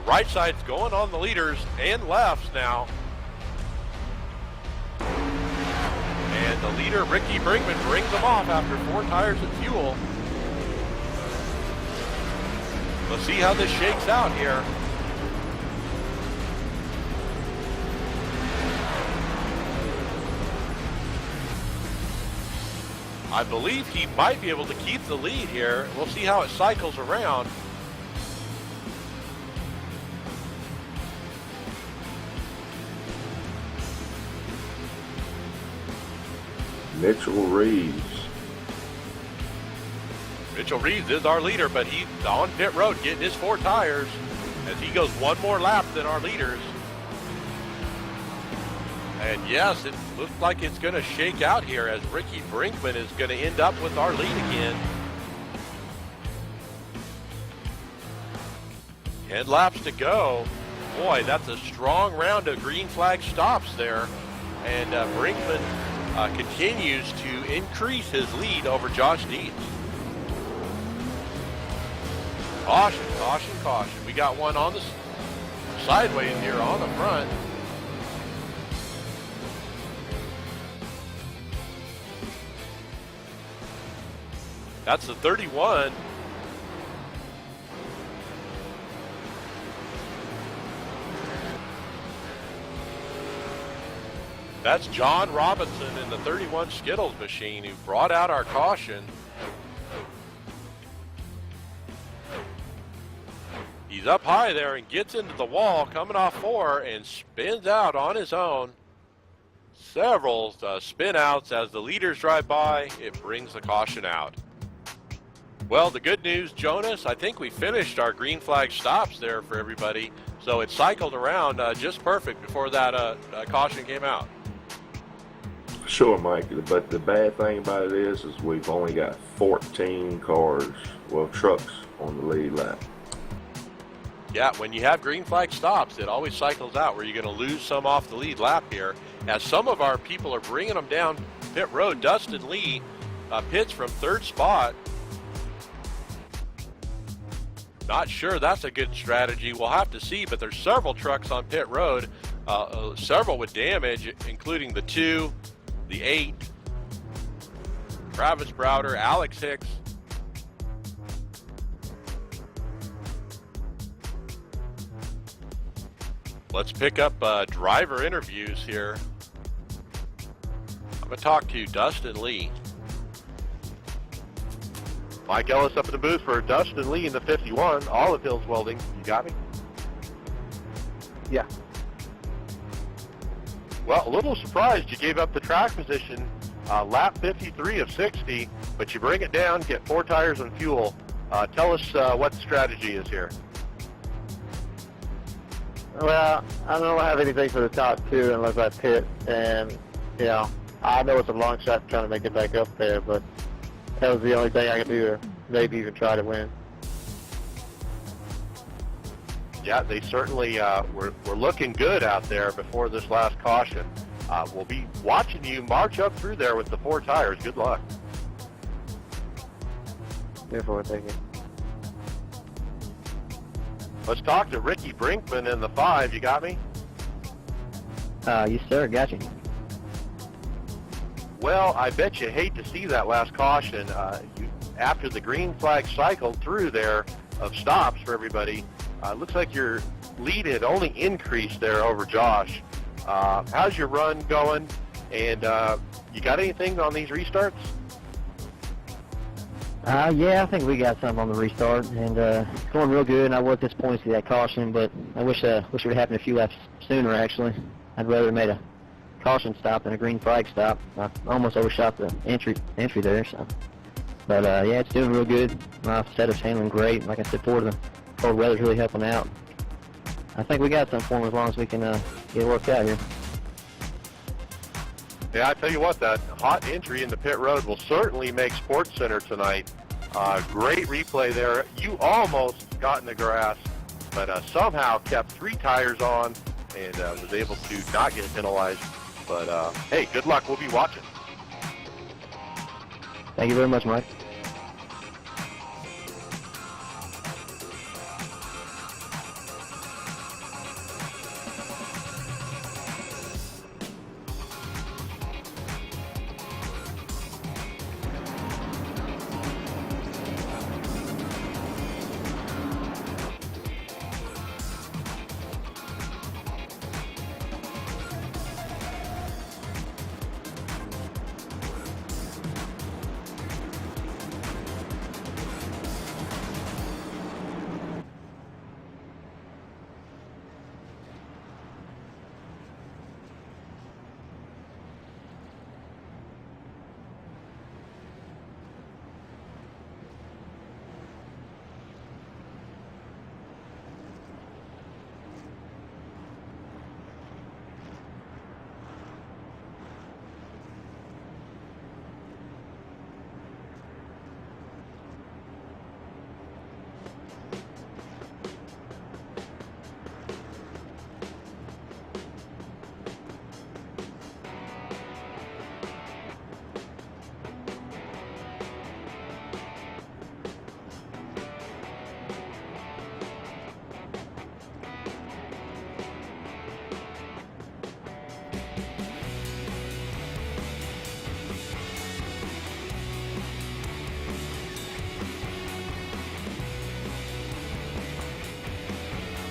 Right side's going on the leaders and lefts now. And the leader, Ricky Brinkman, brings them off after 4 tires of fuel. Let's see how this shakes out here. I believe he might be able to keep the lead here. We'll see how it cycles around. Mitchell Reeves. Mitchell Reeves is our leader, but he's on pit road getting his 4 tires as he goes 1 more lap than our leaders. And yes, it looks like it's going to shake out here as Ricky Brinkman is going to end up with our lead again. 10 laps to go. Boy, that's a strong round of green flag stops there. And Brinkman continues to increase his lead over Josh Dietz. Caution, caution, caution. We got one on the sideways here on the front. That's the 31. That's John Robinson in the 31 Skittles machine who brought out our caution. He's up high there and gets into the wall, coming off 4, and spins out on his own. Several spin outs as the leaders drive by. It brings the caution out. Well, the good news, Jonas, I think we finished our green flag stops there for everybody. So it cycled around just perfect before that caution came out. Sure, Mike, but the bad thing about it is we've only got 14 cars, well, trucks on the lead lap. Yeah, when you have green flag stops, it always cycles out where you're going to lose some off the lead lap here. As some of our people are bringing them down pit road, Dustin Lee pits from 3rd spot. Not sure that's a good strategy. We'll have to see, but there's several trucks on pit road, several with damage, including the 2, the 8, Travis Browder, Alex Hicks. Let's pick up driver interviews here. I'm going to talk to Dustin Lee. Mike Ellis up in the booth for Dustin Lee in the 51, Olive Hills Welding. You got me? Yeah. Well, a little surprised you gave up the track position, lap 53 of 60, but you bring it down, get 4 tires and fuel. Tell us what the strategy is here. Well, I don't have anything for the top 2 unless I pit, and, you know, I know it's a long shot trying to make it back up there, but that was the only thing I could do to maybe even try to win. Yeah, they certainly were looking good out there before this last caution. We'll be watching you march up through there with the 4 tires. Good luck. Therefore, thank you. Let's talk to Ricky Brinkman in the 5. You got me? Yes, sir. Got you. Well, I bet you hate to see that last caution. After the green flag cycled through there of stops for everybody, looks like your lead had only increased there over Josh. How's your run going? And you got anything on these restarts? Yeah, I think we got something on the restart, and it's going real good. And I was disappointed to see that caution, but I wish it would have happened a few laps sooner, actually. I'd rather have made a caution stop than a green flag stop. I almost overshot the entry there, so. But, yeah, it's doing real good. My setup's handling great. Like I said before, the cold weather's really helping out. I think we got something for them as long as we can get it worked out here. Yeah, I tell you what, that hot entry in the pit road will certainly make Sports Center tonight. Great replay there. You almost got in the grass, but somehow kept 3 tires on and was able to not get penalized. But, hey, good luck. We'll be watching. Thank you very much, Mike.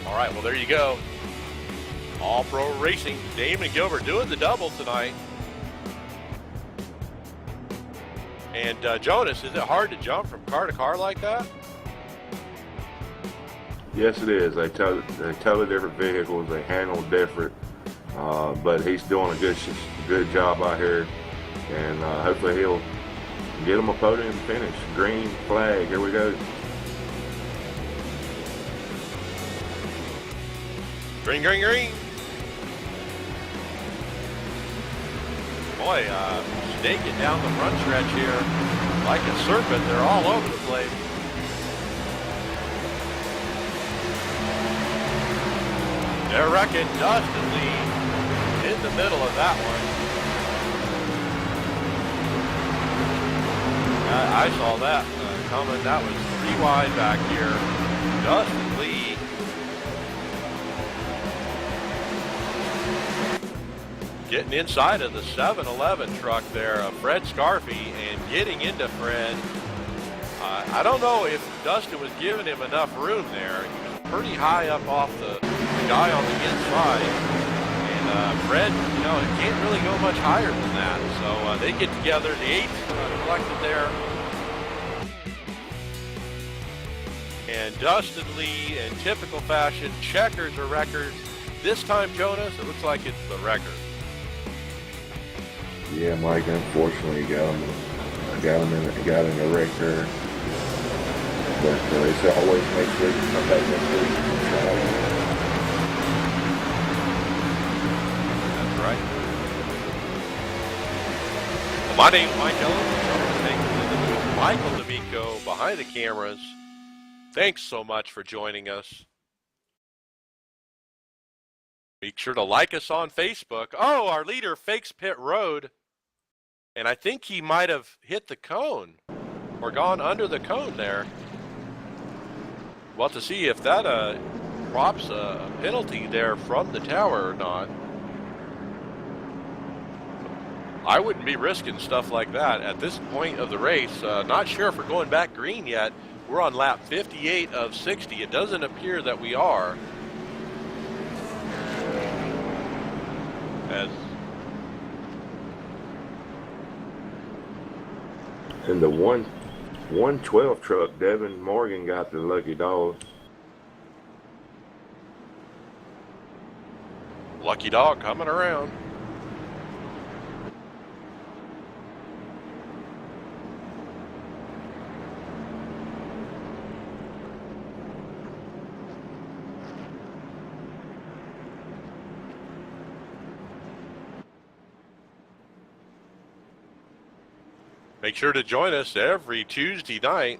All right, well, there you go. All Pro Racing, Damon Gilbert doing the double tonight. And Jonas, is it hard to jump from car to car like that? Yes, it is. They're totally different vehicles. They handle different. But he's doing a good job out here. And hopefully he'll get him a podium finish. Green flag. Here we go. Green, green, green. Boy, snaking down the front stretch here like a serpent. They're all over the place. They're wrecking Dustin Lee in the middle of that one. I saw that coming. That was 3 wide back here. Dustin Lee getting inside of the 7-Eleven truck there, Fred Scarfy, and getting into Fred. I don't know if Dustin was giving him enough room there. He was pretty high up off the guy on the inside. And Fred, you know, it can't really go much higher than that. So they get together. The 8th collected there. And Dustin Lee, in typical fashion, checkers a record. This time, Jonas, it looks like it's the record. Yeah, Mike, unfortunately, got him in the wreck there. But it's always makes sure you come back next week. That's right. Well, my name's Mike Ellison. Thanks to Michael D'Amico behind the cameras. Thanks so much for joining us. Make sure to like us on Facebook. Oh, our leader fakes pit road. And I think he might have hit the cone or gone under the cone there. We'll have to see if that props a penalty there from the tower or not. I wouldn't be risking stuff like that at this point of the race. Not sure if we're going back green yet. We're on lap 58 of 60. It doesn't appear that we are. As in the 112 truck, Devin Morgan got the lucky dog. Lucky dog coming around. Make sure to join us every Tuesday night,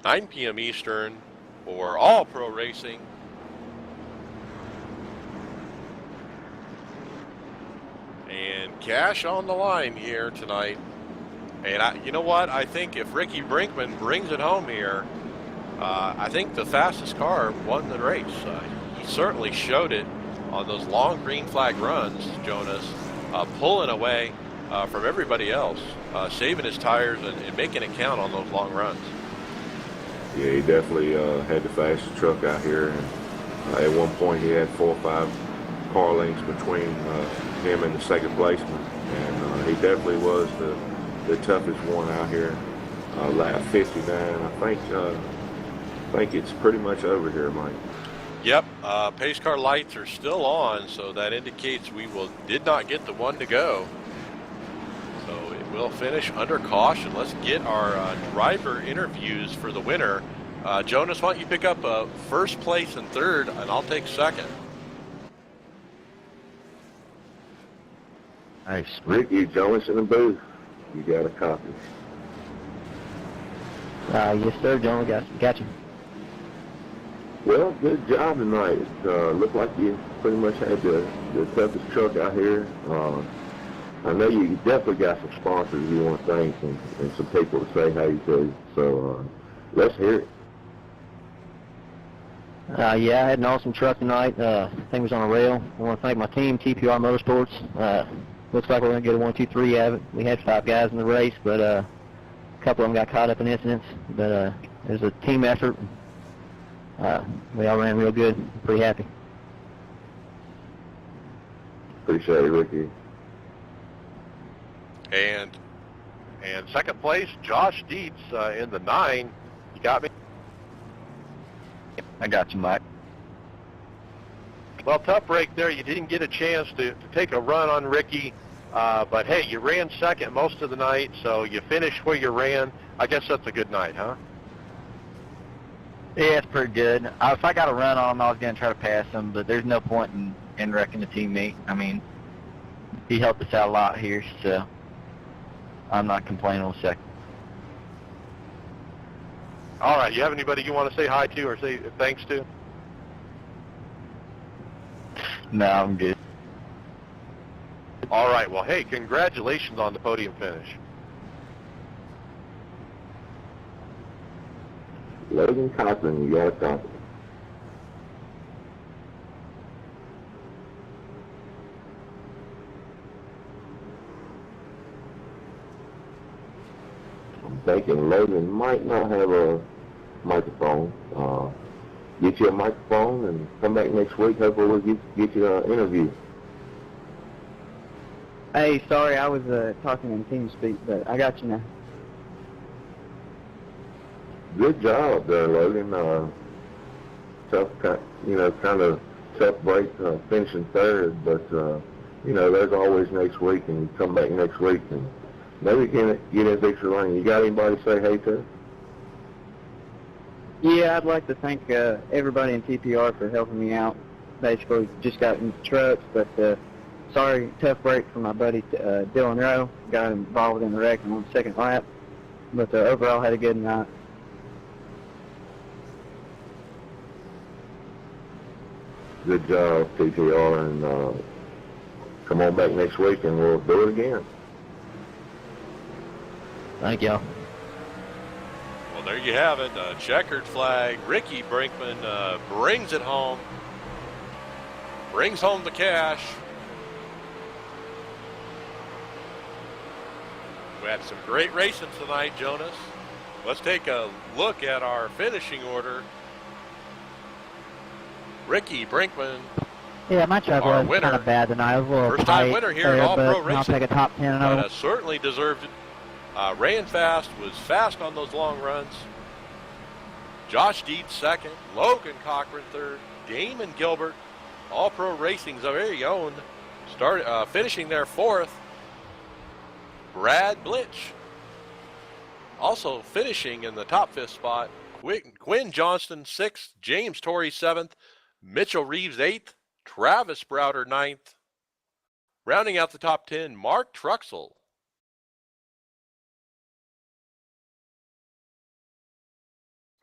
9 p.m. Eastern, for All Pro Racing. And cash on the line here tonight. And you know what? I think if Ricky Brinkman brings it home here, I think the fastest car won the race. He certainly showed it on those long green flag runs, Jonas, pulling away from everybody else, saving his tires and making it count on those long runs. Yeah, he definitely had the fastest truck out here. And at one point, he had 4 or 5 car lengths between him and the second placeman. And he definitely was the toughest one out here. Lap 59. I think it's pretty much over here, Mike. Yep, pace car lights are still on, so that indicates we did not get the one to go. So it will finish under caution. Let's get our driver interviews for the winner. Jonas, why don't you pick up first place and third, and I'll take second. Nice. Ricky, Jonas in the booth. You got a copy. Yes, sir, John. Got you. Well, good job tonight. It looked like you pretty much had the toughest truck out here. I know you definitely got some sponsors you want to thank and some people to say hey to. So let's hear it. Yeah, I had an awesome truck tonight. Thing was on a rail. I want to thank my team, TPR Motorsports. Looks like we're going to get a 1, 2, 3 out of it. We had 5 guys in the race, but a couple of them got caught up in incidents. But it was a team effort. We all ran real good. I'm pretty happy. Appreciate it, Ricky. And second place, Josh Dietz in the 9. You got me? I got you, Mike. Well, tough break there. You didn't get a chance to take a run on Ricky, but hey, you ran second most of the night, so you finished where you ran. I guess that's a good night, huh? Yeah, it's pretty good. If I got a run on him, I was going to try to pass him, but there's no point in wrecking the teammate. I mean, he helped us out a lot here, so I'm not complaining on second. All right, you have anybody you want to say hi to or say thanks to? No, I'm good. All right, well, hey, congratulations on the podium finish. Logan Cochran, you got a copy. I'm thinking Logan might not have a microphone. Get you a microphone and come back next week. Hopefully we'll get you an interview. Hey, sorry, I was talking in TeamSpeak, but I got you now. Good job there, Logan. Tough, kind of tough break finishing third, but there's always next week, and you come back next week and maybe get in victory lane. You got anybody to say hey to? Yeah, I'd like to thank everybody in TPR for helping me out. Basically, just got in the trucks, but sorry, tough break for my buddy Dylan Rowe. Got involved in the wreck on the second lap, but overall had a good night. Good job, TPR, and come on back next week and we'll do it again. Thank y'all. Well, there you have it. Checkered flag. Ricky Brinkman brings it home. Brings home the cash. We had some great racing tonight, Jonas. Let's take a look at our finishing order. Ricky Brinkman. Yeah, my job our was winner. kind of bad tonight. I was a little First time tight winner here there, at All but Pro Racing. I'll take a top 10 and But certainly deserved it. Ran fast, was fast on those long runs. Josh Dietz second, Logan Cochran third, Damon Gilbert, All Pro Racing's very own, finishing there fourth. Brad Blitch also finishing in the top fifth spot. Quinn Johnston sixth, James Torrey seventh, Mitchell Reeves eighth, Travis Browder ninth. Rounding out the top 10, Mark Truxell.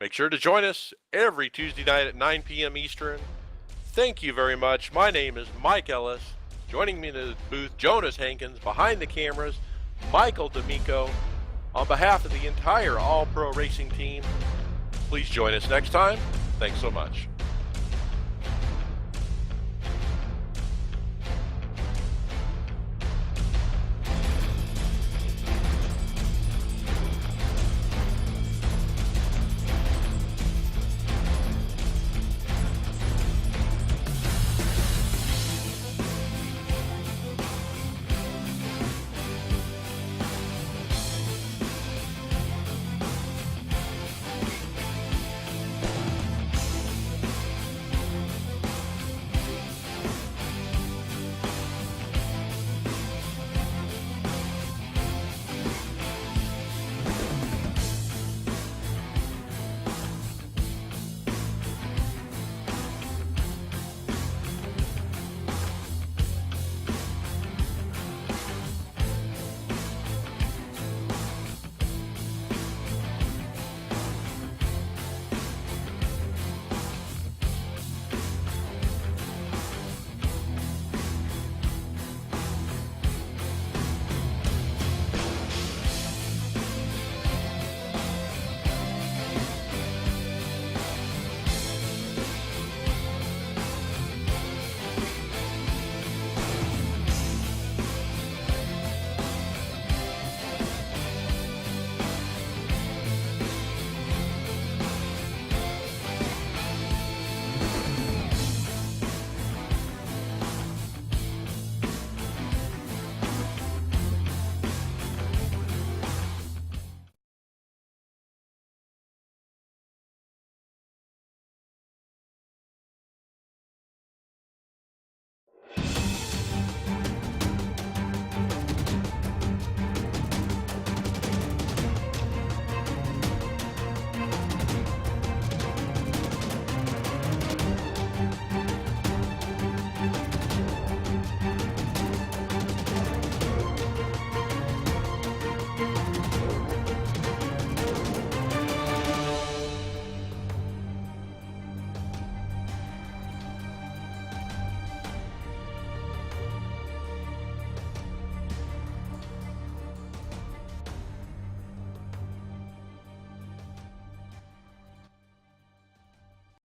Make sure to join us every Tuesday night at 9 p.m. Eastern. Thank you very much. My name is Mike Ellis. Joining me in the booth, Jonas Hankins. Behind the cameras, Michael D'Amico. On behalf of the entire All Pro Racing team, please join us next time. Thanks so much.